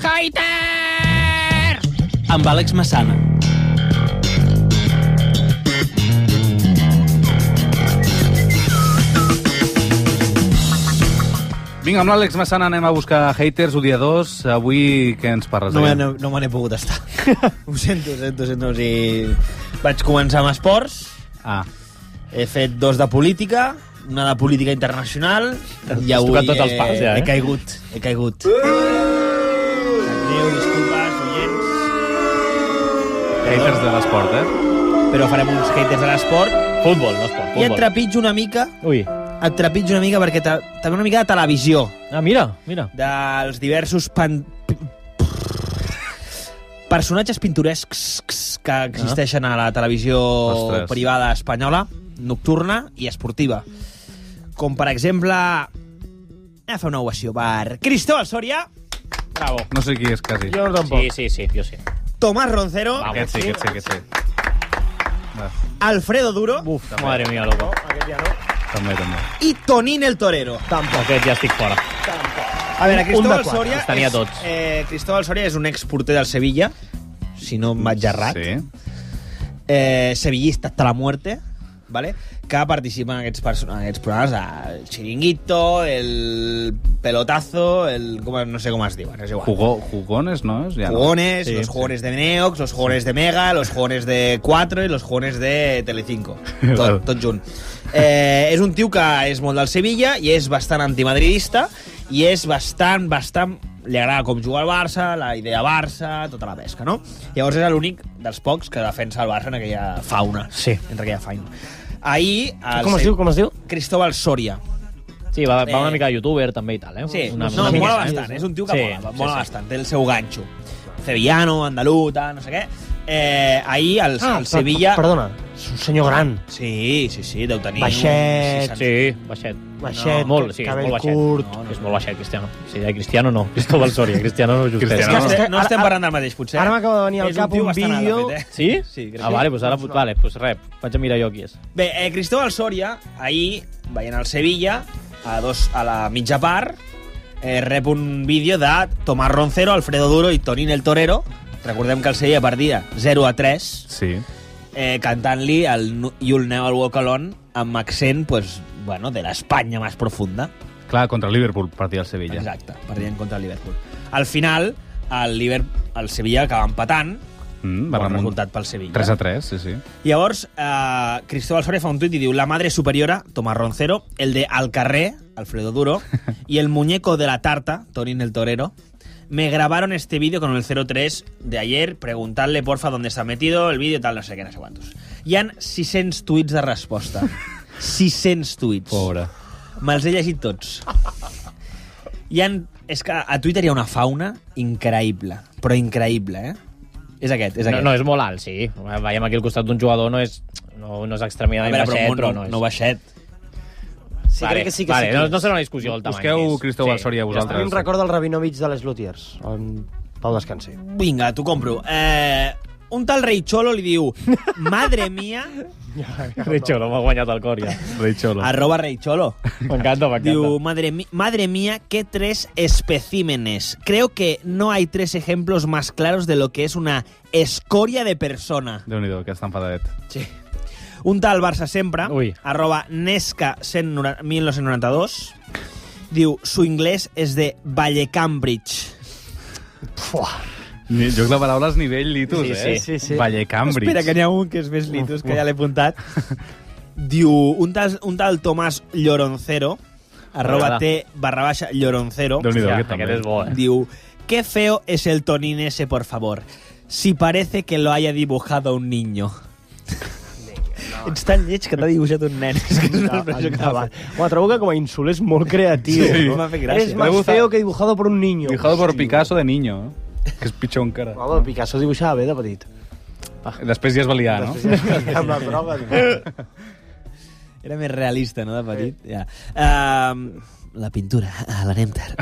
Haters! Amb Àlex Massana. Vinga, amb l'Àlex Massana anem a buscar haters, odiadors. Avui què ens parles? No me n'he pogut estar. Ho sento. O sigui, vaig començar amb esports. He fet 2 de política, una de política internacional, i avui tocat tots els pals, ja, he caigut. Adéu, disculpes, oients. Haters de l'esport, Però farem uns haters de l'esport. Futbol, no esport. I et trepitjo una mica... Ui. Et trepitjo una mica perquè també una mica de televisió. Ah, mira. Dels diversos personatges pintorescs que existeixen a la televisió privada espanyola, nocturna i esportiva. Com, per exemple... Anem a fer una ovació per Cristóbal Soria. Bravo. No sé qui és, quasi. Jo tampoc. Sí, jo sí. Tomàs Roncero. Aquest sí. Alfredo Duro. Uf, madre mía, loco. Aquest ja no. També. I Tonín el Torero. Tampoc. Aquest ja estic fora. A veure, Cristóbal Soria... Els tenia tots. Cristóbal Soria és un exporter del Sevilla, si no em vaig errat. Sí. Sevillista hasta la muerte, ¿vale? Que participa en aquests programes, el Chiringuito, el Pelotazo, no sé com es diuen, és igual. Jugones, ¿no? Ja Jugones, sí, los jugones de Neox, los jugones de Mega, los jugones de 4 i los jugones de Telecinco. Tot junt. És un tio que és molt del Sevilla i és bastant antimadridista i és bastant... Li agrada com juga al Barça, la idea Barça, tota la pesca, no? Llavors és l'únic dels pocs que defensa el Barça en aquella fauna. Sí. Entre aquella fauna. Ahir... Com es diu? Cristóbal Soria. Sí, va una mica de youtuber també i tal, Sí, mola bastant. És un tio que mola bastant. Té el seu ganxo. Sevillano, andaluta, no sé què. Ahir el Sevilla... Perdona, és un senyor gran. Sí, deu tenir... Baixet. Sí, baixet. Baixet, molt baixet. curt. És molt baixet, Cristiano. Sí, de Cristiano no. Cristóbal Soria. Cristiano no justet. No estem parlant del mateix, potser. Ara m'acaba de venir al cap un vídeo... Sí? Sí, crec Vale, doncs ara... Vale, doncs res, vaig a mirar jo qui és. Bé, Cristóbal Soria, ahir, veient el Sevilla, a la mitja part, rep un vídeo de Tomàs Roncero, Alfredo Duro i Tonín el Torero. Recordem que el Sevilla perdia 0-3. Sí. Cantant-li el You'll Never Walk Alone amb accent, pues, bueno, de l'Espanya més profunda. Clar, contra el Liverpool partia el Sevilla. Exacte, partien contra el Liverpool. Al final, el Sevilla acaba empatant, bon resultat pel Sevilla. 3-3, sí. Llavors, Cristóbal Soria fa un tuit i diu: la madre superiora, Tomás Roncero, el de Al Carré, Alfredo Duro, y el muñeco de la tarta, Tonín el Torero, me grabaron este vídeo con el 03 de ayer, preguntadle porfa dónde está metido el vídeo, tal, no sé què, no sé quantos. Hi han 600 tuits de resposta. 600 tuits. Pobre. Me'ls he llegit tots. És que a Twitter hi ha una fauna increïble, però increïble, És aquest. No, és molt alt, sí. Veiem aquí al costat d'un jugador, no és extremadament baixet, però no és... No baixet. Sí, crec que sí. No serà una discussió del tamany. Busqueu Cristóbal Soria a vosaltres. A mi em recorda el Rabinovich de les Lutiers. Pau descansi. Vinga, t'ho compro. Un tal Rei Cholo li diu: madre mía... Rei Cholo, m'ha guanyat el cor, ja. Rei Cholo. @Rei Cholo. M'encanta. Diu: madre mía, qué 3 especímenes. Creo que no hay 3 ejemplos más claros de lo que es una escoria de persona. Déu-n'hi-do, que està enfadat. Sí. Un tal Barça Sempre, Ui. @Nesca1992, diu: su inglés es de Vallecambridge. Joc de paraules nivell litus, Sí. Vallecambridge. Espera, que n'hi ha un que és més litus, que ja l'he apuntat. Diu, un tal Tomàs Lloroncero, @T_Lloroncero, Déu-n'hi-do, Aquest és bo, diu: qué feo es el Tonín ese, por favor. Si parece que lo haya dibujado un niño. Ets tan lleig que t'ha dibuixat un nen. Home, trobo que com a insult és molt creatiu. Sí. No? M'ha fet gràcia. És más feo que dibujado por un niño. Dibujado por Picasso de niño, que és pitjor encara. Home, Picasso dibuixava bé de petit. Després ja es va liar, no? Amb les drogues. Era més realista, no?, de petit. Ja. La pintura, a l'anem tard.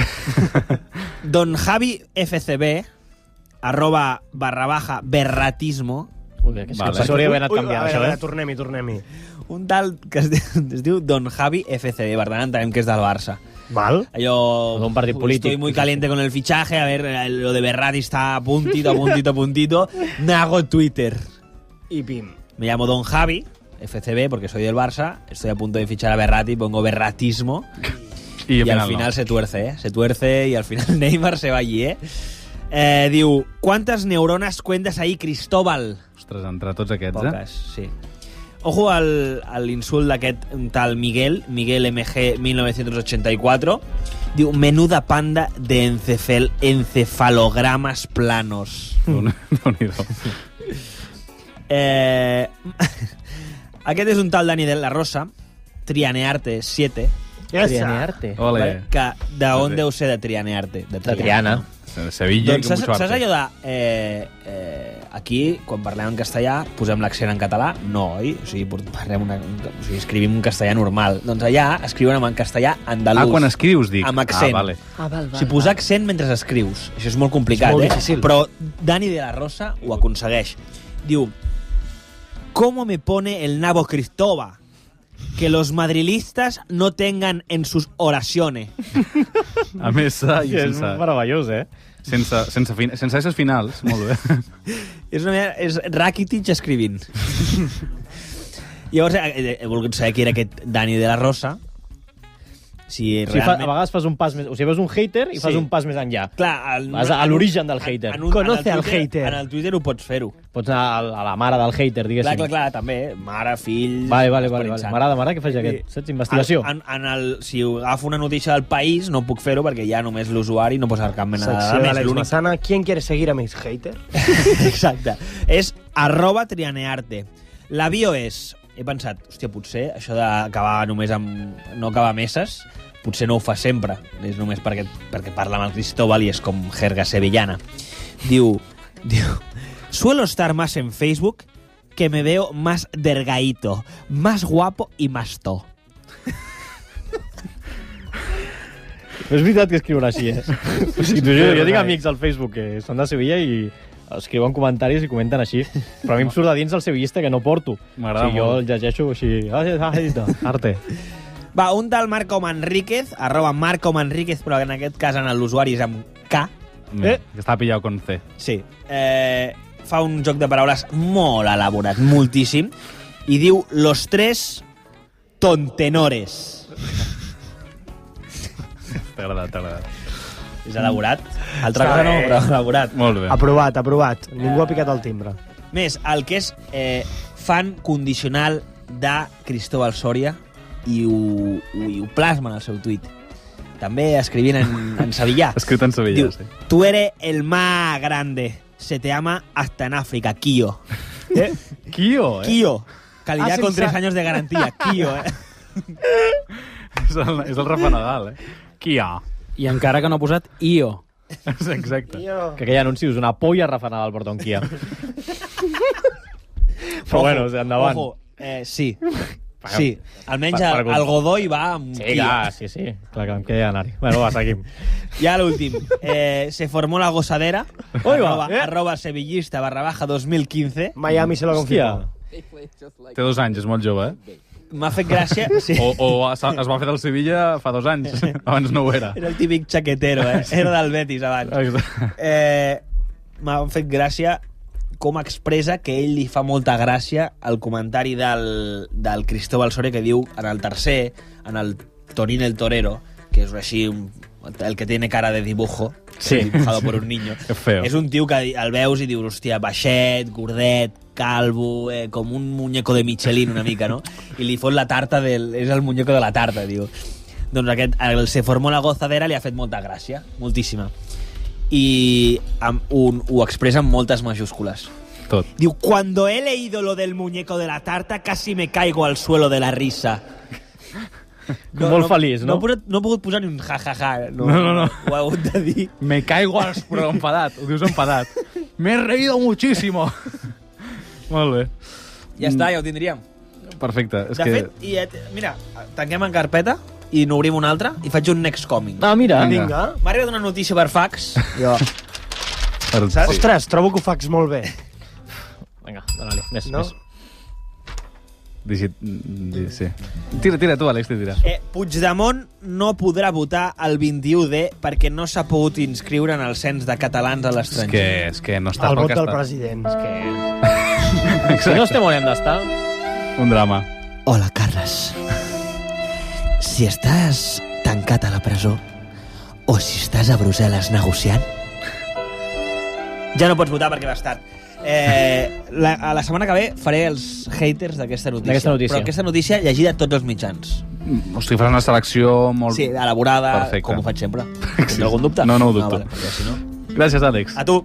Don Javi FCB, @_berratismo. S'hauria d'haver anat canviant, això, Tornem-hi. Un tal que es diu Don Javi FCB, per tant entenem que és del Barça. Val. Allò... De un partit polític. Estoy muy caliente con el fichaje, a ver, lo de Berratti está a puntito. Me hago Twitter. Y pim. Me llamo Don Javi, FCB, porque soy del Barça. Estoy a punto de fichar a Berratti, pongo berratismo. Y al final se tuerce, ¿eh? Se tuerce y al final Neymar se va allí, ¿eh? Diu, ¿cuántas neuronas cuentas ahí, Cristóbal? Ostres, entre tots aquests, Poques, sí. Ojo al insult d'aquest tal Miguel MG 1984. Diu, menuda panda de encefalogramas planos. Déu-n'hi-do. Aquest és un tal Dani de la Rosa, Trianearte 7. Trianearte. Ole. Vale? Que d'on deu ser de Trianearte? De Triana. De Sevilla, Doncs saps allò de... aquí, quan parlem en castellà, posem l'accent en català? No, oi? O sigui, escrivim un castellà normal. Doncs allà escriuen en castellà andalús. quan escrius, dic. Amb accent. Vale. O sigui, posar accent mentre escrius. Això és molt complicat, és molt eh? difícil. Però Dani de la Rosa ho aconsegueix. Diu, ¿cómo me pone el nabo Cristóbal? Que los madrilistas no tengan en sus oraciones. A més, Sí, és meravellós, eh? sense esses finals. Molt bé. És Rakitic escrivint. Llavors, he volgut saber qui era aquest Dani de la Rosa. Si A realment... vegades fas un pas més... O sigui, veus un hater i fas un pas més enllà. Clar, Vas a l'origen del hater. Conoce al hater. En el Twitter ho pots fer-ho. Pots anar a la mare del hater, diguéssim. Clar, també. Mare, fill... Vale. Esperit Sant. M'agrada que faci aquest. Saps? Investigació. Si agafo una notícia del País, no puc fer-ho perquè ja només l'usuari no posa cap mena de Secció més. d'Àlex Massana. ¿Quién quiere seguir a mis haters? Exacte. És @trianearte. La bio és... He pensat, hòstia, potser això d'acabar només amb... No acabar messes, potser no ho fa sempre. És només perquè parla amb el Cristóbal i és com jerga sevillana. Diu, suelo estar más en Facebook que me veo más delgadito, más guapo y más to. És veritat que escriuen així, eh? O sigui, jo tinc amics al Facebook que són de Sevilla i escriuen comentaris i comenten així. Però a mi em surt de dins el sevillista que no porto. M'agrada jo molt. el llegeixo així... Arte. Va, un tal Marco Manríquez, @Marco Manríquez, però en aquest cas en l'usuari és amb K. Que està pillat con C. Sí. Fa un joc de paraules molt elaborat, moltíssim, i diu los tres tontenores. T'ha agradat. És elaborat. Altra cosa no, però elaborat. Molt bé. Aprovat. Ningú ha picat el timbre. Més, el que és fan condicional de Cristóbal Soria i ho plasma en el seu tuit. També escrivint en sevillà. Escrit en sevillà, Diu, sí. tu eres el más grande. Se te ama hasta en África, Kio. Kio, Kio. Calidad con sense- 3 años de garantía. Kio, És el Rafa Nadal, Kio. I encara que no ha posat IO. Exacte. Que aquell anunci és una polla refanada al portón Kia. Però bueno, endavant. Ojo, sí. Sí, almenys Per- el Godoy va amb Sí, Kio. clar, sí. Clar que em queda anar-hi. Bueno, va, seguim. Ya l'últim. Se formó la gozadera. Oiga, arroba sevillista / 2015. Miami se lo Hòstia. confirmó. Té 2 anys, és molt jove, M'ha fet gràcia... Sí. O es va fer del Sevilla fa 2 anys. Abans no ho era. Era el típic xaquetero, Era del Betis abans. M'ha fet gràcia com expressa que ell li fa molta gràcia el comentari del Cristóbal Soria que diu en el tercer, en el Torín el Torero, que és així el que tiene cara de dibujo, dibujado por un niño. Que feo. És un tio que el veus i dius, hòstia, baixet, gordet, calvo, com un muñeco de Michelin una mica, no? I li fot la tarta és el muñeco de la tarta, diu. Doncs aquest, el Se formó la gozadera li ha fet molta gràcia, moltíssima. I ho expressa amb moltes majúscules. Tot. Diu, cuando he leído lo del muñeco de la tarta, casi me caigo al suelo de la risa. Molt feliç, no? No he pogut posar ni un ja-ja-ja. No. Ho he hagut de dir. Me caigo però enfadat. Ho dius enfadat. Me he reído muchísimo. Molt bé. Ja està, ja ho tindríem. Perfecte. És De fet, mira, tanquem en carpeta i n'obrim una altra i faig un next coming. Ah, mira. Vinga. M'ha arribat una notícia per fax. Jo. Saps? Ostres, trobo que ho faig molt bé. Vinga, dóna-li. Més, No? més. Sí. Tira tu, Àlex, tira. Puigdemont no podrà votar el 21D perquè no s'ha pogut inscriure en el cens de catalans a l'estranger. És que no està El pel vot que del està. president. Si no estem on hem d'estar... Un drama. Hola, Carles. Si estàs tancat a la presó o si estàs a Brussel·les negociant, ja no pots votar perquè vas tard. A la setmana que ve faré els haters d'aquesta notícia. Però aquesta notícia llegida a tots els mitjans. O sigui, faràs una selecció molt... Sí, elaborada, Perfecte. com ho faig sempre. Tens algun dubte? No ho dubto. Vale, perquè si no... Gràcies, Àlex. A tu.